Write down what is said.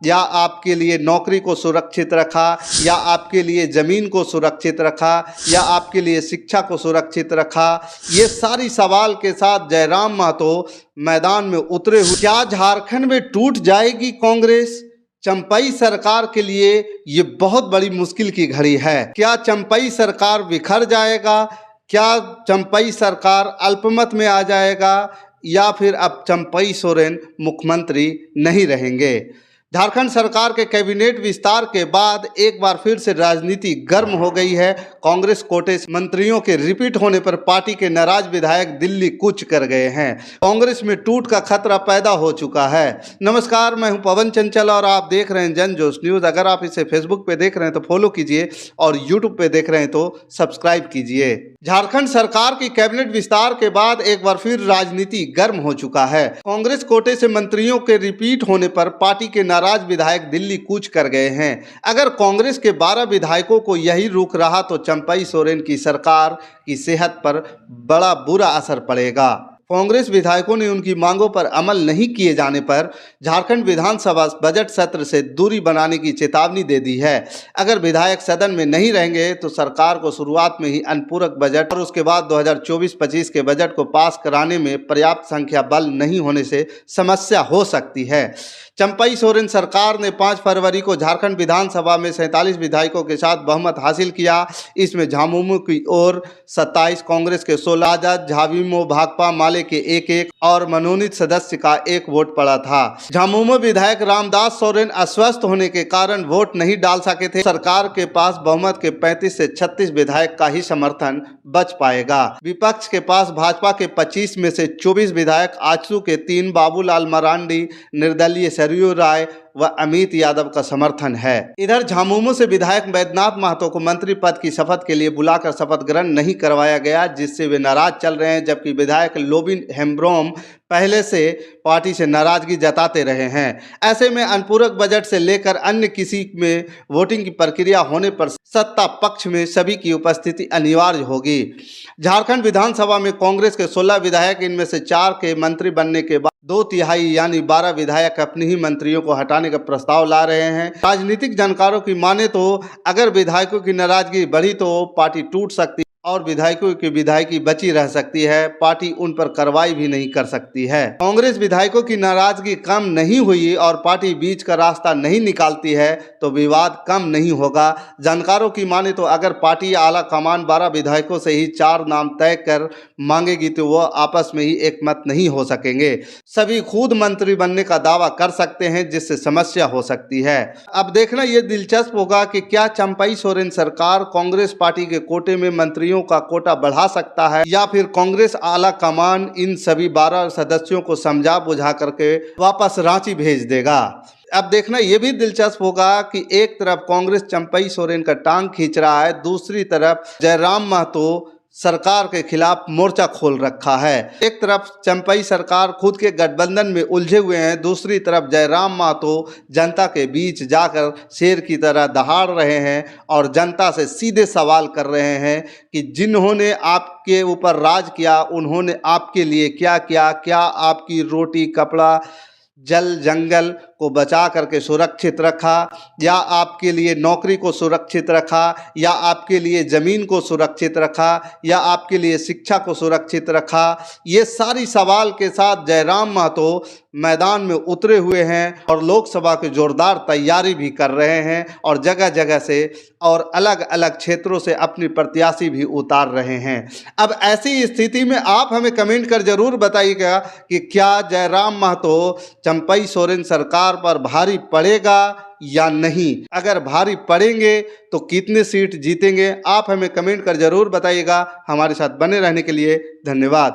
या आपके लिए नौकरी को सुरक्षित रखा, या आपके लिए ज़मीन को सुरक्षित रखा, या आपके लिए शिक्षा को सुरक्षित रखा? ये सारी सवाल के साथ जयराम महतो मैदान में उतरे हुए। क्या झारखंड में टूट जाएगी कांग्रेस? चंपई सरकार के लिए ये बहुत बड़ी मुश्किल की घड़ी है। क्या चंपई सरकार बिखर जाएगा? क्या चंपई सरकार अल्पमत में आ जाएगा, या फिर अब चंपई सोरेन मुख्यमंत्री नहीं रहेंगे? झारखंड सरकार के कैबिनेट विस्तार के बाद एक बार फिर से राजनीति गर्म हो गई है। कांग्रेस कोटे से मंत्रियों के रिपीट होने पर पार्टी के नाराज विधायक दिल्ली कूच कर गए हैं। कांग्रेस में टूट का खतरा पैदा हो चुका है। नमस्कार, मैं हूं पवन चंचल और आप देख रहे हैं जनजोश न्यूज़। अगर आप इसे फेसबुक पे देख रहे हैं तो फॉलो कीजिए और यूट्यूब पे देख रहे हैं तो सब्सक्राइब कीजिए। झारखंड सरकार की कैबिनेट विस्तार के बाद एक बार फिर राजनीति गर्म हो चुका है। कांग्रेस कोटे से मंत्रियों के रिपीट होने पर पार्टी के नाराज विधायक दिल्ली कूच कर गए हैं। अगर कांग्रेस के 12 विधायकों को यही रुख रहा तो चंपई सोरेन की सरकार की सेहत पर बड़ा बुरा असर पड़ेगा। कांग्रेस विधायकों ने उनकी मांगों पर अमल नहीं किए जाने पर झारखंड विधानसभा बजट सत्र से दूरी बनाने की चेतावनी दे दी है। अगर विधायक सदन में नहीं रहेंगे तो सरकार को शुरुआत में ही अनुपूरक बजट और उसके बाद 2024-25 के बजट को पास कराने में पर्याप्त संख्या बल नहीं होने से समस्या हो सकती है। चंपई सोरेन सरकार ने 5 फरवरी को झारखंड विधानसभा में 47 विधायकों के साथ बहुमत हासिल किया। इसमें झामुमो की ओर 27, कांग्रेस के 16, आजाद, झाविमो, भाकपा माले के 1-1 और मनोनीत सदस्य का 1 वोट पड़ा था। झामुमो विधायक रामदास सोरेन अस्वस्थ होने के कारण वोट नहीं डाल सके थे। सरकार के पास बहुमत के 35 से 36 विधायक का ही समर्थन बच पाएगा। विपक्ष के पास भाजपा के 25 में से 24 विधायक, आजसू के 3, बाबूलाल मरांडी, निर्दलीय सरयू राय व अमित यादव का समर्थन है। इधर झामुमो से विधायक बैद्यनाथ महतो को मंत्री पद की शपथ के लिए बुलाकर शपथ ग्रहण नहीं करवाया गया, जिससे वे नाराज चल रहे हैं। जबकि विधायक लोबिन हेम्ब्रोम पहले से पार्टी से नाराजगी जताते रहे हैं। ऐसे में अनुपूरक बजट से लेकर अन्य किसी में वोटिंग की प्रक्रिया होने पर सत्ता पक्ष में सभी की उपस्थिति अनिवार्य होगी। झारखंड विधानसभा में कांग्रेस के 16 विधायक, इनमें से 4 के मंत्री बनने के बाद 2/3 यानी 12 विधायक अपने ही मंत्रियों को हटाने का प्रस्ताव ला रहे हैं। राजनीतिक जानकारों की माने तो अगर विधायकों की नाराजगी बढ़ी तो पार्टी टूट सकती और विधायकों की विधायकी बची रह सकती है। पार्टी उन पर कार्रवाई भी नहीं कर सकती है। कांग्रेस विधायकों की नाराजगी कम नहीं हुई और पार्टी बीच का रास्ता नहीं निकालती है तो विवाद कम नहीं होगा। जानकारों की माने तो अगर पार्टी आला कमान 12 विधायकों से ही 4 नाम तय कर मांगेगी तो वह आपस में ही एकमत नहीं हो सकेंगे। सभी खुद मंत्री बनने का दावा कर सकते हैं, जिससे समस्या हो सकती है। अब देखना यह दिलचस्प होगा कि क्या चंपई सोरेन सरकार कांग्रेस पार्टी के कोटे में मंत्रियों का कोटा बढ़ा सकता है, या फिर कांग्रेस आला कमान इन सभी 12 सदस्यों को समझा बुझा करके वापस रांची भेज देगा। अब देखना यह भी दिलचस्प होगा कि एक तरफ कांग्रेस चंपई सोरेन का टांग खींच रहा है, दूसरी तरफ जयराम महतो सरकार के खिलाफ मोर्चा खोल रखा है। एक तरफ चंपई सरकार खुद के गठबंधन में उलझे हुए हैं, दूसरी तरफ जयराम महतो जनता के बीच जाकर शेर की तरह दहाड़ रहे हैं और जनता से सीधे सवाल कर रहे हैं कि जिन्होंने आपके ऊपर राज किया उन्होंने आपके लिए क्या किया? क्या आपकी रोटी, कपड़ा, जल जंगल को बचा करके सुरक्षित रखा, या आपके लिए नौकरी को सुरक्षित रखा, या आपके लिए ज़मीन को सुरक्षित रखा, या आपके लिए शिक्षा को सुरक्षित रखा? ये सारी सवाल के साथ जयराम महतो मैदान में उतरे हुए हैं और लोकसभा की जोरदार तैयारी भी कर रहे हैं और जगह जगह से और अलग अलग क्षेत्रों से अपनी प्रत्याशी भी उतार रहे हैं। अब ऐसी स्थिति में आप हमें कमेंट कर जरूर बताइएगा कि क्या जयराम महतो चंपई सोरेन सरकार पर भारी पड़ेगा या नहीं। अगर भारी पड़ेंगे तो कितने सीट जीतेंगे, आप हमें कमेंट कर जरूर बताइएगा। हमारे साथ बने रहने के लिए धन्यवाद।